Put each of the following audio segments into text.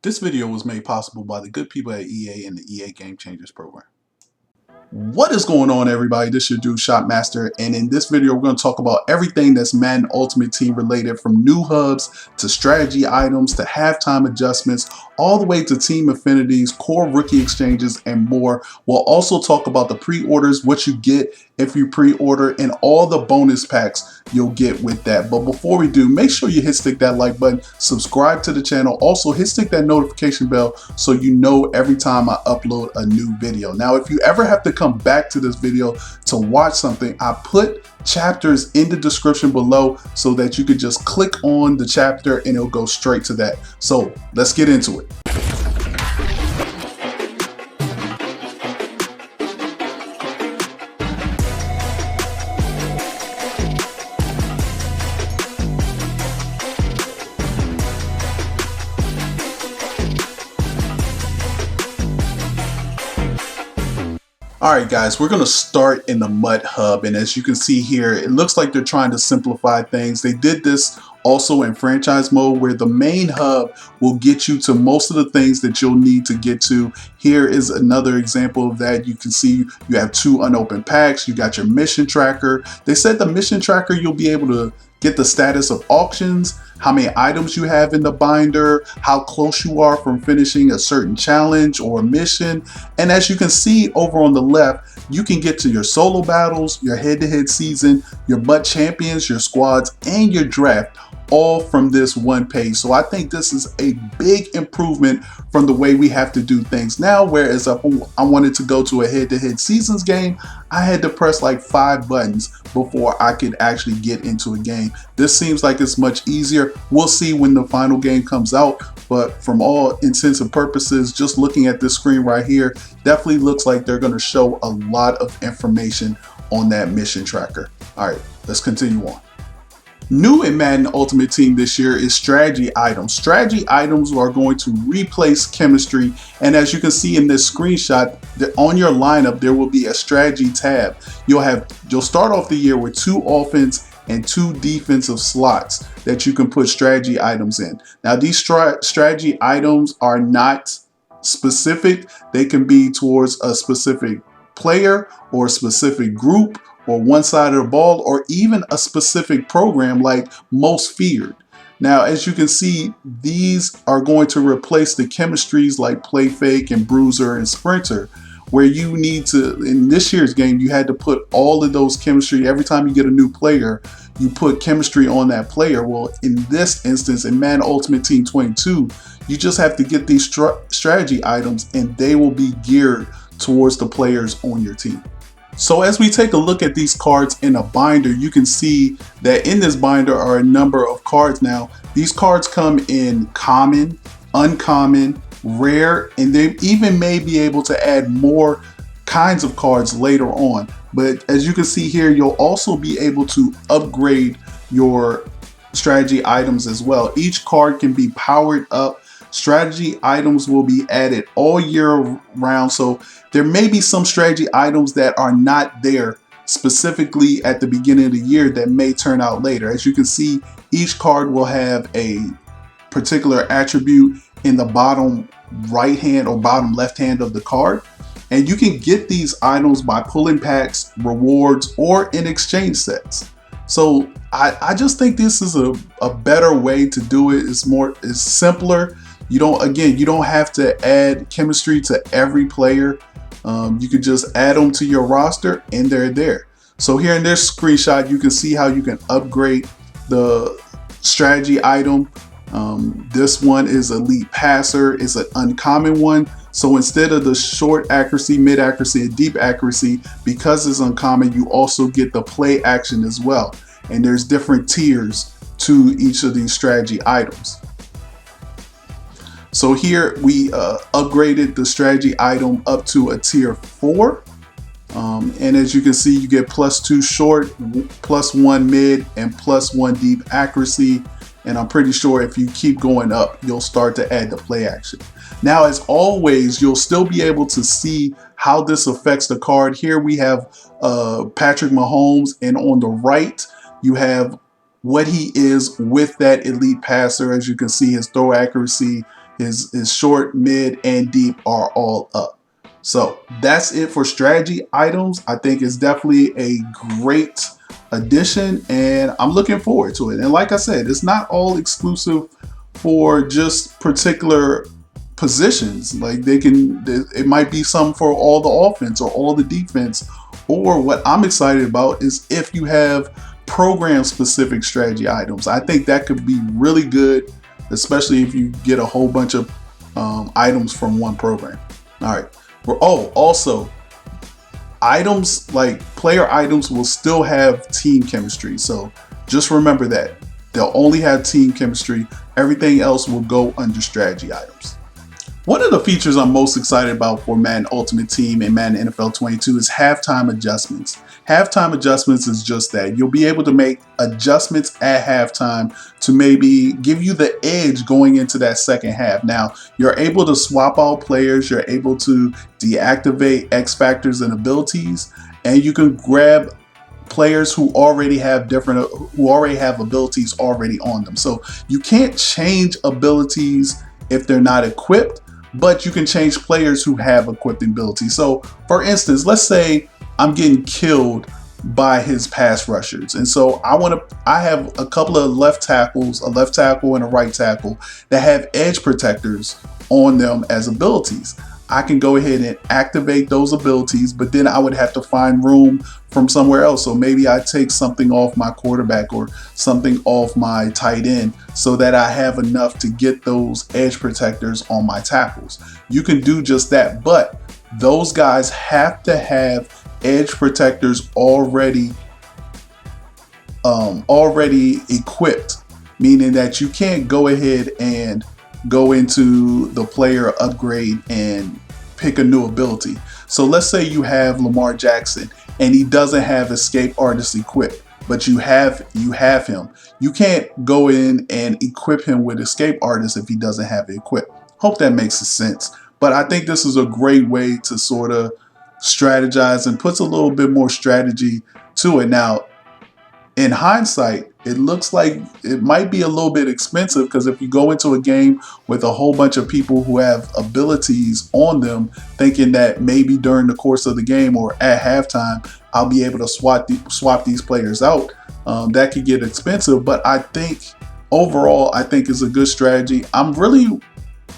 This video was made possible by the good people at EA and the EA Game Changers program. What is going on, everybody? This is your dude Shotmaster, and in this video we're going to talk about everything that's Madden Ultimate Team related, from new hubs to strategy items to halftime adjustments, all the way to team affinities, core rookie exchanges, and more. We'll also talk about the pre-orders, what you get if you pre-order, and all the bonus packs you'll get with that. But before we do, make sure you hit that like button, subscribe to the channel, also hit that notification bell so you know every time I upload a new video. Now, if you ever have to come back to this video to watch something, I put chapters in the description below so that you could just click on the chapter and it'll go straight to that. So let's get into it. Alright guys, we're going to start in the MUT Hub, and as you can see here, it looks like they're trying to simplify things. They did this also in franchise mode, where the main hub will get you to most of the things that you'll need to get to. Here is another example of that. You can see you have 2 unopened packs, you got your mission tracker. They said the mission tracker, you'll be able to get the status of auctions, how many items you have in the binder, how close you are from finishing a certain challenge or mission. And as you can see over on the left, you can get to your solo battles, your head-to-head season, your MUT champions, your squads, and your draft, all from this one page. So I think this is a big improvement from the way we have to do things now. Whereas I wanted to go to a head-to-head seasons game, I had to press like 5 buttons before I could actually get into a game. This seems like it's much easier. We'll see when the final game comes out, but from all intents and purposes, just looking at this screen right here, definitely looks like they're going to show a lot of information on that mission tracker. All right, let's continue on. New in Madden Ultimate Team this year is strategy items. Strategy items are going to replace chemistry, and as you can see in this screenshot, on your lineup there will be a strategy tab. You'll start off the year with 2 offense and 2 defensive slots that you can put strategy items in. Now, these strategy items are not specific. They can be towards a specific player or a specific group, or one side of the ball, or even a specific program like Most Feared. Now, as you can see, these are going to replace the chemistries like Play Fake and Bruiser and Sprinter, where you need to, in this year's game, you had to put all of those chemistry. Every time you get a new player, you put chemistry on that player. Well, in this instance, in Madden Ultimate Team 22, you just have to get these strategy items, and they will be geared towards the players on your team. So as we take a look at these cards in a binder, you can see that in this binder are a number of cards. Now, these cards come in common, uncommon, rare, and they even may be able to add more kinds of cards later on. But as you can see here, you'll also be able to upgrade your strategy items as well. Each card can be powered up. Strategy items will be added all year round, so there may be some strategy items that are not there specifically at the beginning of the year that may turn out later. As you can see, each card will have a particular attribute in the bottom right hand or bottom left hand of the card, and you can get these items by pulling packs, rewards, or in exchange sets. So I just think this is a better way to do it. It's simpler. You don't have to add chemistry to every player. You could just add them to your roster and they're there. So here in this screenshot, you can see how you can upgrade the strategy item. This one is Elite Passer. It's an uncommon one. So instead of the short accuracy, mid accuracy, and deep accuracy, because it's uncommon, you also get the play action as well. And there's different tiers to each of these strategy items. So here we upgraded the strategy item up to a tier 4. And as you can see, you get +2 short, +1 mid, and +1 deep accuracy. And I'm pretty sure if you keep going up, you'll start to add the play action. Now, as always, you'll still be able to see how this affects the card. Here we have Patrick Mahomes, and on the right, you have what he is with that elite passer. As you can see, his throw accuracy His short, mid, and deep are all up. So that's it for strategy items. I think it's definitely a great addition, and I'm looking forward to it. And like I said, it's not all exclusive for just particular positions. Like it might be some for all the offense or all the defense. Or what I'm excited about is if you have program specific strategy items. I think that could be really good, especially if you get a whole bunch of items from one program. All right. Also, items like player items will still have team chemistry. So just remember that. They'll only have team chemistry. Everything else will go under strategy items. One of the features I'm most excited about for Madden Ultimate Team and Madden NFL 22 is halftime adjustments. Halftime adjustments is just that. You'll be able to make adjustments at halftime to maybe give you the edge going into that second half. Now, you're able to swap out players, you're able to deactivate X factors and abilities, and you can grab players who already have abilities already on them. So you can't change abilities if they're not equipped, but you can change players who have equipped abilities. So for instance, let's say I'm getting killed by his pass rushers, and so I have a couple of left tackles, a left tackle and a right tackle, that have edge protectors on them as abilities. I can go ahead and activate those abilities, but then I would have to find room from somewhere else. So maybe I take something off my quarterback or something off my tight end so that I have enough to get those edge protectors on my tackles. You can do just that, but those guys have to have edge protectors already equipped, meaning that you can't go ahead and go into the player upgrade and pick a new ability. So let's say you have Lamar Jackson and he doesn't have escape artist equipped, but you have him. You can't go in and equip him with escape artist if he doesn't have it equipped. Hope that makes sense. But I think this is a great way to sort of strategize and puts a little bit more strategy to it. Now, in hindsight, it looks like it might be a little bit expensive, because if you go into a game with a whole bunch of people who have abilities on them, thinking that maybe during the course of the game or at halftime, I'll be able to swap these players out, that could get expensive. But I think overall, I think it's a good strategy. I'm really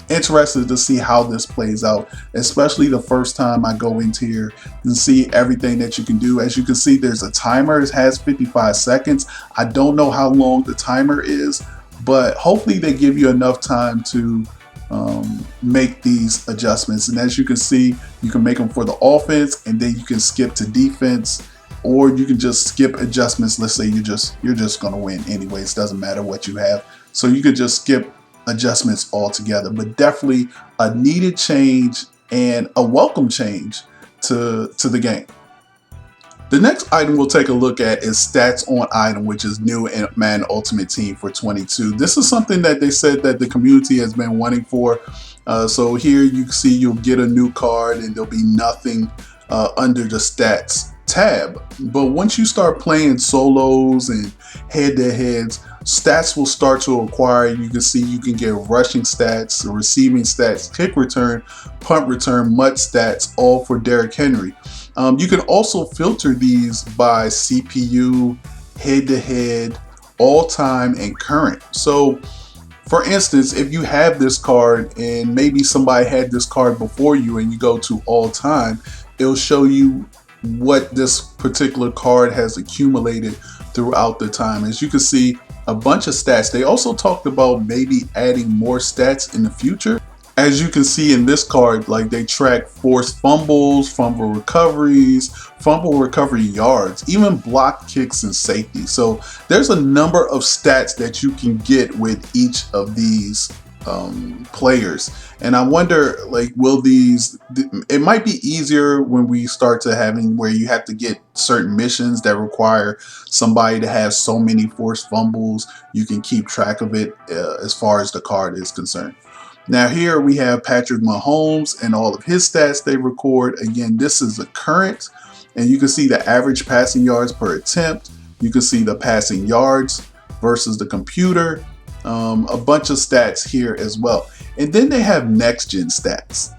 interested to see how this plays out, especially the first time I go into here and see everything that you can do. As you can see, there's a timer. It has 55 seconds. I don't know how long the timer is, but hopefully they give you enough time to make these adjustments. And as you can see, you can make them for the offense, and then you can skip to defense, or you can just skip adjustments. Let's say you're just gonna win anyways. Doesn't matter what you have, so you could just skip adjustments altogether. But definitely a needed change and a welcome change to the game. The next item we'll take a look at is stats on item, which is new in Madden Ultimate Team for 22. This is something that they said that the community has been wanting for. So here you can see you'll get a new card and there'll be nothing under the stats tab. But once you start playing solos and head-to-heads, stats will start to acquire. You can see you can get rushing stats, receiving stats, kick return, punt return, MUT stats, all for Derrick Henry. You can also filter these by CPU, head-to-head, all-time, and current. So for instance, if you have this card and maybe somebody had this card before you and you go to all-time, it'll show you what this particular card has accumulated throughout the time. As you can see, a bunch of stats. They also talked about maybe adding more stats in the future. As you can see in this card, like they track forced fumbles, fumble recoveries, fumble recovery yards, even block kicks and safety. So there's a number of stats that you can get with each of these players. And I wonder, like, it might be easier when we start to having where you have to get certain missions that require somebody to have so many forced fumbles. You can keep track of it as far as the card is concerned. Now here we have Patrick Mahomes and all of his stats they record. Again, this is a current, and you can see the average passing yards per attempt. You can see the passing yards versus the computer. A bunch of stats here as well. And then they have next gen stats.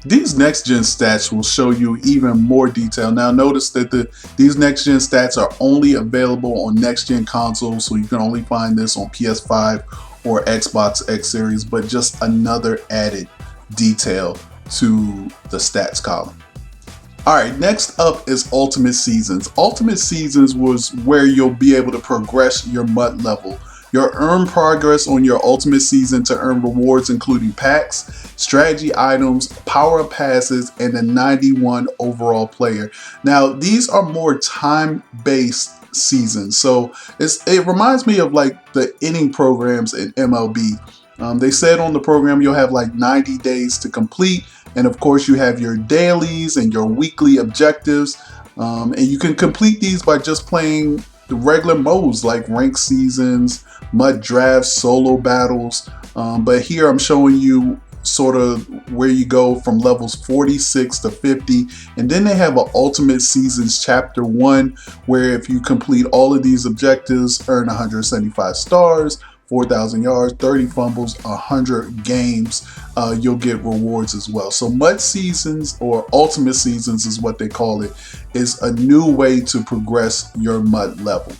These next gen stats will show you even more detail. Now notice that these next gen stats are only available on next gen consoles, so you can only find this on PS5 or Xbox X Series, but just another added detail to the stats column. Alright, next up is Ultimate Seasons. Ultimate Seasons was where you'll be able to progress your MUT level. You'll earn progress on your Ultimate Season to earn rewards including packs, strategy items, power passes, and a 91 overall player. Now, these are more time-based seasons, so it reminds me of like the inning programs in MLB. They said on the program you'll have like 90 days to complete, and of course you have your dailies and your weekly objectives, and you can complete these by just playing the regular modes like ranked seasons, MUT drafts, solo battles, but here I'm showing you sort of where you go from levels 46 to 50, and then they have an Ultimate Seasons Chapter 1 where if you complete all of these objectives, earn 175 stars, 4,000 yards, 30 fumbles, 100 games, you'll get rewards as well. So MUT Seasons, or Ultimate Seasons is what they call it, is a new way to progress your MUT level.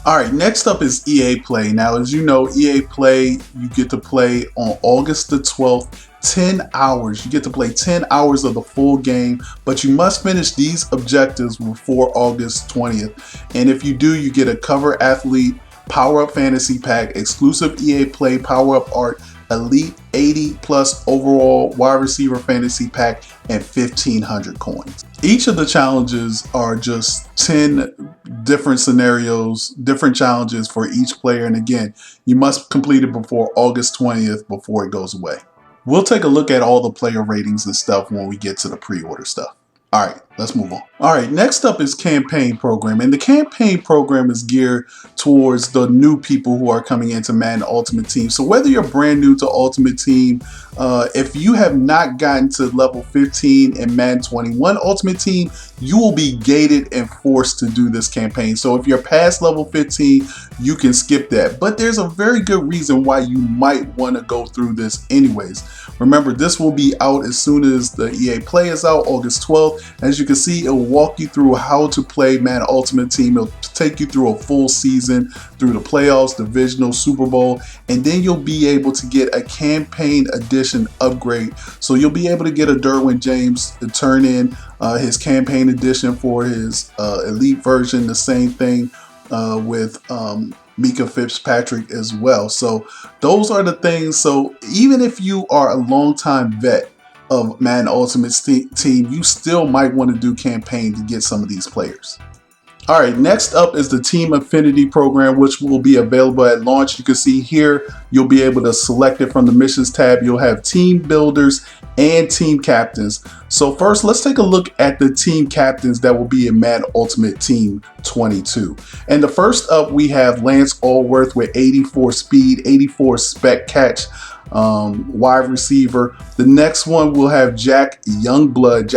Alright, next up is EA Play. Now, as you know, EA Play, you get to play on August the 12th, 10 hours. You get to play 10 hours of the full game, but you must finish these objectives before August 20th. And if you do, you get a cover athlete, power-up fantasy pack, exclusive EA Play power-up art, elite 80 plus overall wide receiver fantasy pack, and 1,500 coins. Each of the challenges are just 10 different scenarios, different challenges for each player, and again, you must complete it before August 20th before it goes away. We'll take a look at all the player ratings and stuff when we get to the pre-order stuff. Alright, let's move on. Alright, next up is Campaign Program, and the Campaign Program is geared towards the new people who are coming into Madden Ultimate Team. So whether you're brand new to Ultimate Team, if you have not gotten to level 15 in Madden 21 Ultimate Team, you will be gated and forced to do this campaign. So if you're past level 15, you can skip that. But there's a very good reason why you might want to go through this anyways. Remember, this will be out as soon as the EA Play is out, August 12th. As you can see, it will walk you through how to play Madden Ultimate Team. It'll take you through a full season, through the playoffs, divisional, Super Bowl, and then you'll be able to get a campaign edition upgrade. So you'll be able to get a Derwin James to turn in his campaign edition for his elite version. The same thing with Mika Fitzpatrick as well. So those are the things. So even if you are a longtime vet of Madden Ultimate Team, you still might want to do campaign to get some of these players. Alright, next up is the Team Affinity program, which will be available at launch. You can see here, you'll be able to select it from the missions tab. You'll have team builders and team captains. So first, let's take a look at the team captains that will be in Madden Ultimate Team 22. And the first up, we have Lance Allworth with 84 speed, 84 spec catch, wide receiver. The next one we'll have Jack Youngblood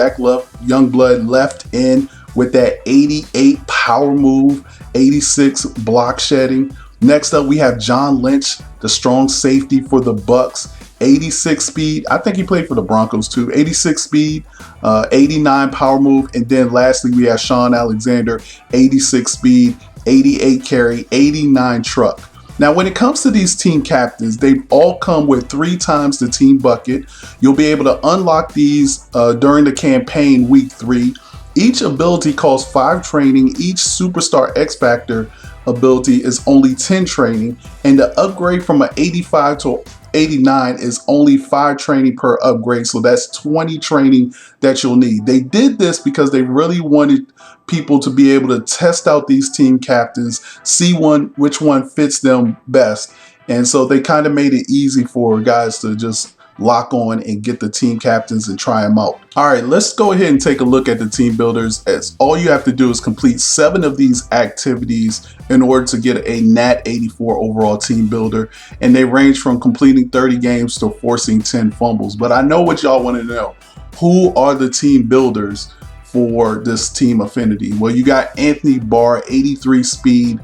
left in with that 88 power move, 86 block shedding. Next up we have John Lynch, the strong safety for the Bucks, 86 speed. I think he played for the Broncos too. 86 speed, 89 power move, and then lastly we have Sean Alexander, 86 speed, 88 carry, 89 truck. Now, when it comes to these team captains, they all come with 3 times the team bucket. You'll be able to unlock these during the campaign week 3. Each ability costs 5 training. Each Superstar X Factor ability is only 10 training. And the upgrade from an 85 to 89 is only 5 training per upgrade. So that's 20 training that you'll need. They did this because they really wanted people to be able to test out these team captains, see which one fits them best. And so they kind of made it easy for guys to just lock on and get the team captains and try them out. All right, let's go ahead and take a look at the team builders. As all you have to do is complete 7 of these activities in order to get a Nat 84 overall team builder, and they range from completing 30 games to forcing 10 fumbles. But I know what y'all want to know. Who are the team builders for this Team Affinity? Well, you got Anthony Barr, 83 speed,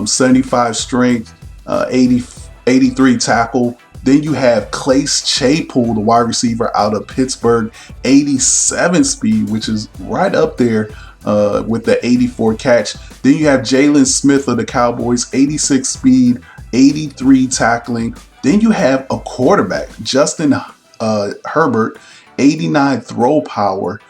75 strength, 83 tackle. Then you have Clace Claypool, the wide receiver out of Pittsburgh, 87 speed, which is right up there with the 84 catch. Then you have Jalen Smith of the Cowboys, 86 speed, 83 tackling. Then you have a quarterback, Justin Herbert, 89 throw power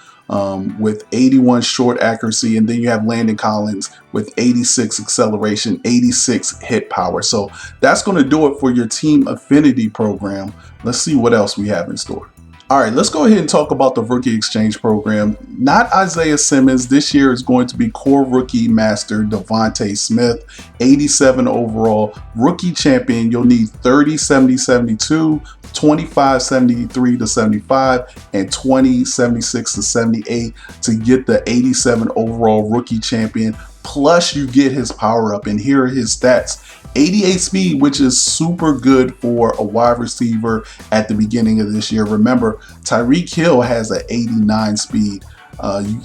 with 81 short accuracy. And then you have Landon Collins with 86 acceleration, 86 hit power. So that's going to do it for your Team Affinity program. Let's see what else we have in store. All right, let's go ahead and talk about the rookie exchange program. Not Isaiah Simmons. This year is going to be core rookie master Devontae Smith, 87 overall. Rookie champion, you'll need 30, 70, 72, 25, 73 to 75, and 20, 76 to 78 to get the 87 overall rookie champion. Plus you get his power up, and here are his stats. 88 speed, which is super good for a wide receiver at the beginning of this year. Remember, Tyreek Hill has an 89 speed.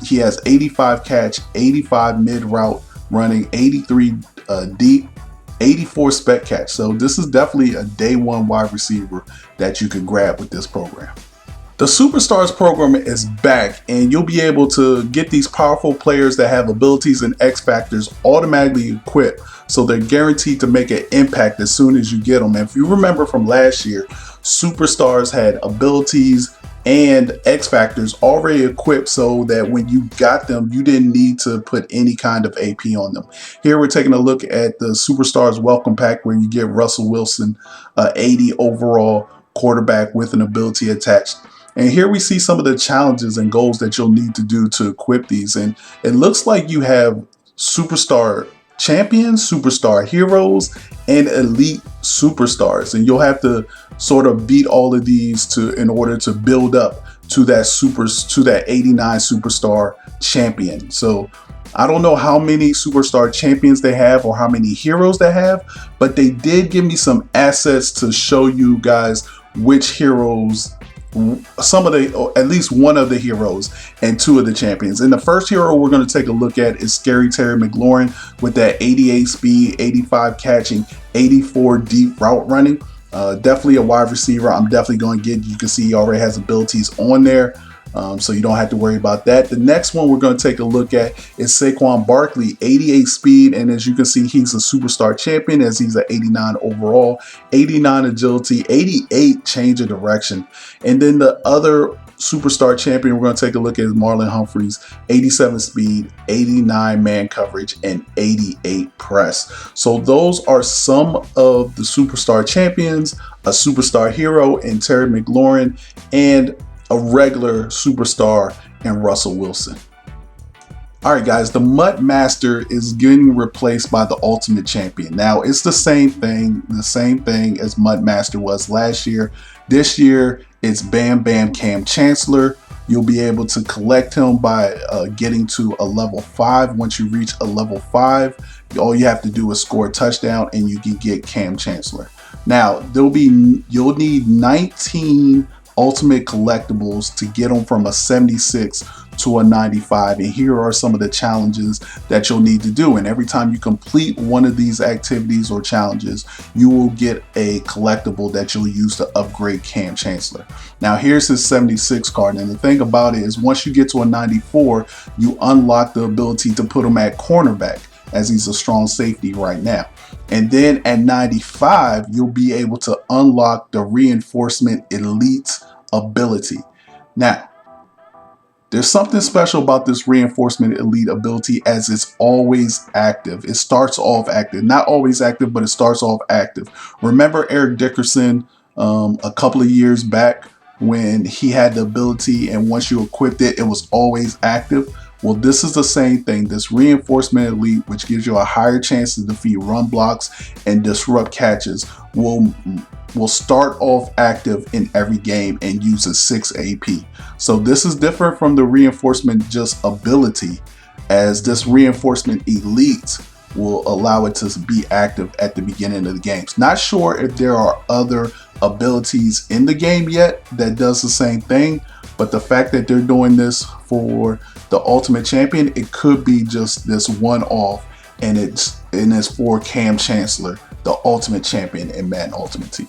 He has 85 catch, 85 mid route running, 83 deep, 84 spec catch. So this is definitely a day one wide receiver that you can grab with this program. The Superstars program is back, and you'll be able to get these powerful players that have abilities and X factors automatically equipped, so they're guaranteed to make an impact as soon as you get them. And if you remember from last year, Superstars had abilities and X factors already equipped so that when you got them, you didn't need to put any kind of AP on them. Here we're taking a look at the Superstars Welcome Pack, where you get Russell Wilson, 80 overall quarterback with an ability attached. And here we see some of the challenges and goals that you'll need to do to equip these. And it looks like you have Superstar Champions, Superstar Heroes, and Elite Superstars. And you'll have to sort of beat all of these in order to build up to that 89 Superstar Champion. So I don't know how many Superstar Champions they have or how many heroes they have, but they did give me some assets to show you guys which heroes, some of the, or at least one of the heroes and two of the champions. And the first hero we're going to take a look at is Scary Terry McLaurin with that 88 speed, 85 catching, 84 deep route running. Definitely a wide receiver I'm definitely going to get. You can see he already has abilities on there. So you don't have to worry about that. The next one we're going to take a look at is Saquon Barkley, 88 speed, and as you can see, he's a superstar champion as he's an 89 overall, 89 agility, 88 change of direction. And then the other superstar champion we're going to take a look at is Marlon Humphreys, 87 speed, 89 man coverage, and 88 press. So those are some of the superstar champions, a superstar hero in Terry McLaurin, and a regular superstar in Russell Wilson. All right, guys, the MUT Master is getting replaced by the Ultimate Champion. Now, it's the same thing as MUT Master was last year. This year, it's Bam Bam Cam Chancellor. You'll be able to collect him by getting to a level 5. Once you reach a level 5, all you have to do is score a touchdown and you can get Cam Chancellor. Now, you'll need 19 ultimate collectibles to get them from a 76 to a 95, and here are some of the challenges that you'll need to do. And every time you complete one of these activities or challenges, you will get a collectible that you'll use to upgrade Cam Chancellor. Now here's his 76 card, and the thing about it is once you get to a 94, you unlock the ability to put him at cornerback, as he's a strong safety right now. And then at 95, you'll be able to unlock the Reinforcement Elite ability. Now, there's something special about this Reinforcement Elite ability, as it's always active. It starts off active. Not always active, but it starts off active. Remember Eric Dickerson a couple of years back when he had the ability, and once you equipped it, it was always active? Well, this is the same thing. This Reinforcement Elite, which gives you a higher chance to defeat run blocks and disrupt catches, will start off active in every game and uses 6 AP. So this is different from the Reinforcement just ability, as this Reinforcement Elite will allow it to be active at the beginning of the games. Not sure if there are other abilities in the game yet that does the same thing, but the fact that they're doing this for the Ultimate Champion, it could be just this one-off, and it's for Cam Chancellor, the Ultimate Champion in Madden Ultimate Team.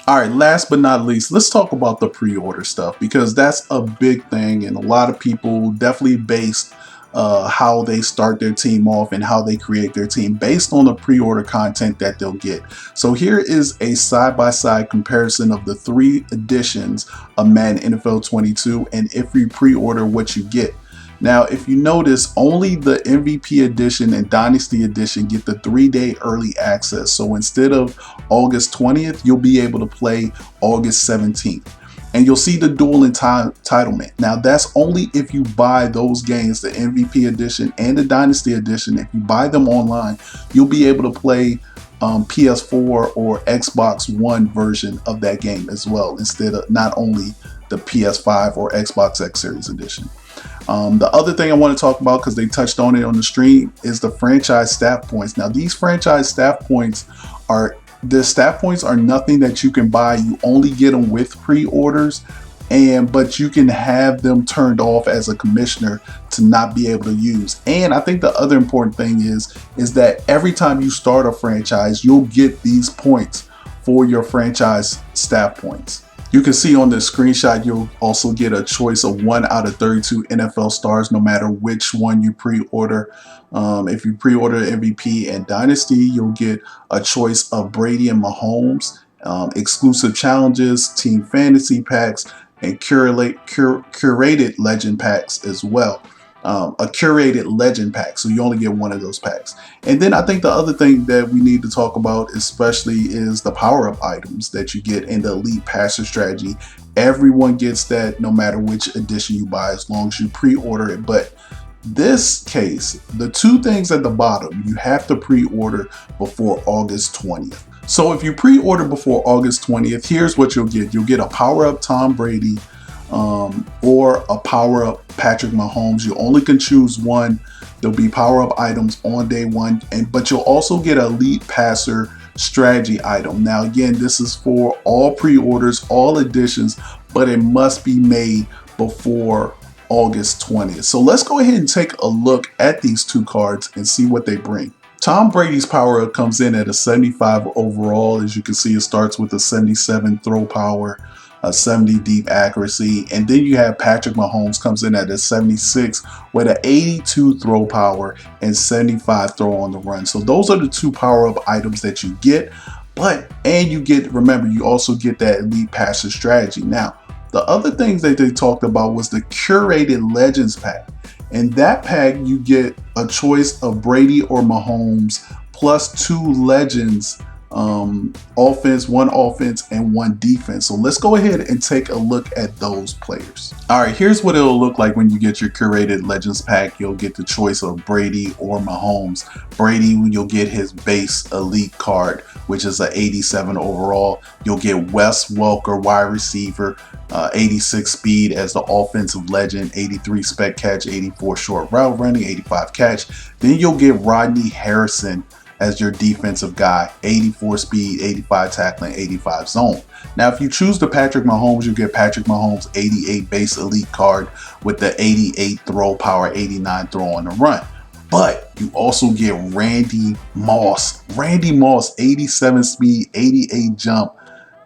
All right, last but not least, let's talk about the pre-order stuff, because that's a big thing, and a lot of people definitely base how they start their team off and how they create their team based on the pre-order content that they'll get. So here is a side-by-side comparison of the 3 editions of Madden NFL 22, and if you pre-order, what you get. Now, if you notice, only the MVP edition and Dynasty edition get the 3-day early access. So instead of August 20th, you'll be able to play August 17th. And you'll see the dual entitlement. Now, that's only if you buy those games, the MVP edition and the Dynasty edition. If you buy them online, you'll be able to play PS4 or Xbox One version of that game as well, instead of not only the PS5 or Xbox X Series edition. The other thing I want to talk about, because they touched on it on the stream, is the franchise staff points. Now, these franchise staff points are nothing that you can buy. You only get them with pre-orders, but you can have them turned off as a commissioner to not be able to use. And I think the other important thing is that every time you start a franchise, you'll get these points for your franchise staff points. You can see on the screenshot, you'll also get a choice of 1 out of 32 NFL stars, no matter which one you pre-order. If you pre-order MVP and Dynasty, you'll get a choice of Brady and Mahomes, exclusive challenges, team fantasy packs, and curated legend packs as well. A curated legend pack, so you only get one of those packs. And then I think the other thing that we need to talk about especially is the power-up items that you get in the Elite Passer strategy. Everyone gets that no matter which edition you buy, as long as you pre-order it. But this case, the 2 things at the bottom, you have to pre-order before August 20th. So if you pre-order before August 20th, here's what you'll get. You'll get a power-up Tom Brady, or a power-up Patrick Mahomes. You only can choose one. There'll be power-up items on day 1, but you'll also get an Elite Passer strategy item. Now again, this is for all pre-orders, all editions, but it must be made before August 20th. So let's go ahead and take a look at these 2 cards and see what they bring. Tom Brady's power-up comes in at a 75 overall. As you can see, it starts with a 77 throw power, a 70 deep accuracy, and then you have Patrick Mahomes comes in at a 76 with an 82 throw power and 75 throw on the run. So those are the 2 power-up items that you get, and you get, remember, you also get that Elite Passer strategy. Now, the other things that they talked about was the curated Legends pack. In that pack, you get a choice of Brady or Mahomes plus 2 legends, offense, 1 offense and 1 defense. So let's go ahead and take a look at those players. All right, here's what it'll look like when you get your curated legends pack. You'll get the choice of Brady or Mahomes. Brady, you'll get his base elite card, which is an 87 overall. You'll get Wes Welker, wide receiver, 86 speed as the offensive legend, 83 spec catch, 84 short route running, 85 catch. Then you'll get Rodney Harrison as your defensive guy, 84 speed, 85 tackling, 85 zone. Now, if you choose the Patrick Mahomes, you get Patrick Mahomes 88 base elite card with the 88 throw power, 89 throw on the run. But you also get Randy Moss, 87 speed, 88 jump.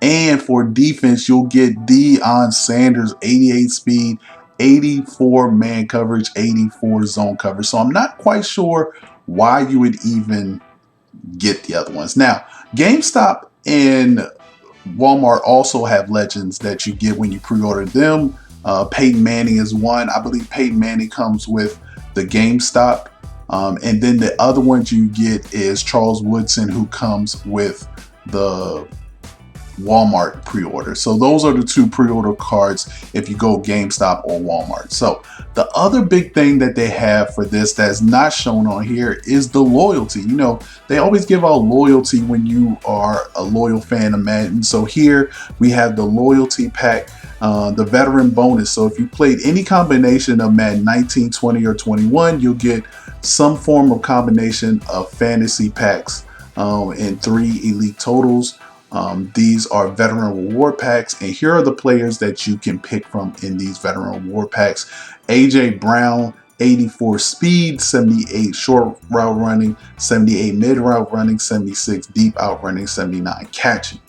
And for defense, you'll get Deion Sanders, 88 speed, 84 man coverage, 84 zone coverage. So I'm not quite sure why you would even get the other ones. Now, GameStop and Walmart also have legends that you get when you pre-order them. Peyton Manning is one. I believe Peyton Manning comes with the GameStop. And then the other ones you get is Charles Woodson, who comes with the Walmart pre-order. So those are the 2 pre-order cards if you go GameStop or Walmart. So the other big thing that they have for this that's not shown on here is the loyalty. You know, they always give out loyalty when you are a loyal fan of Madden. So here we have the loyalty pack, the veteran bonus. So if you played any combination of Madden 19, 20, or 21, you'll get some form of combination of fantasy packs and 3 elite totals. These are veteran reward packs, and here are the players that you can pick from in these veteran reward packs. AJ Brown, 84 speed, 78 short route running, 78 mid route running, 76 deep out running, 79 catching.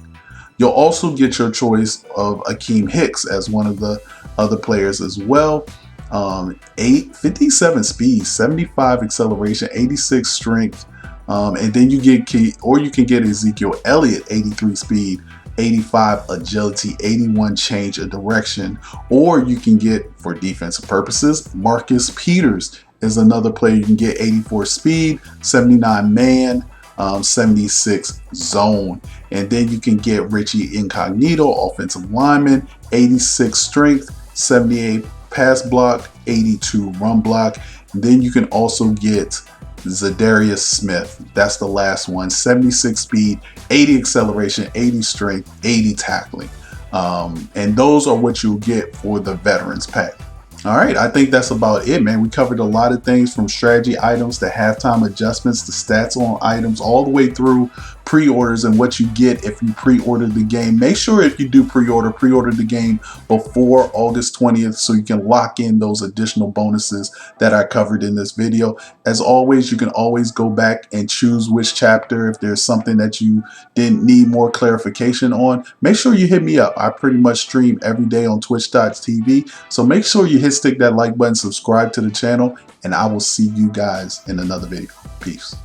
You'll also get your choice of Akeem Hicks as one of the other players as well. 57 speed, 75 acceleration, 86 strength, and then you get you can get Ezekiel Elliott, 83 speed, 85 agility, 81 change of direction, or you can get, for defensive purposes, Marcus Peters is another player you can get, 84 speed, 79 man, 76 zone. And then you can get Richie Incognito, offensive lineman, 86 strength, 78 pass block, 82 run block. And then you can also get Zadarius Smith. That's the last one. 76 speed, 80 acceleration, 80 strength, 80 tackling. And those are what you'll get for the Veterans Pack. All right, I think that's about it, man. We covered a lot of things from strategy items to halftime adjustments to stats on items, all the way through pre-orders and what you get if you pre-order the game. Make sure if you do pre-order the game before August 20th so you can lock in those additional bonuses that I covered in this video. As always, you can always go back and choose which chapter. If there's something that you didn't need more clarification on, make sure you hit me up. I pretty much stream every day on twitch.tv, so make sure you stick that like button, subscribe to the channel, and I will see you guys in another video. Peace.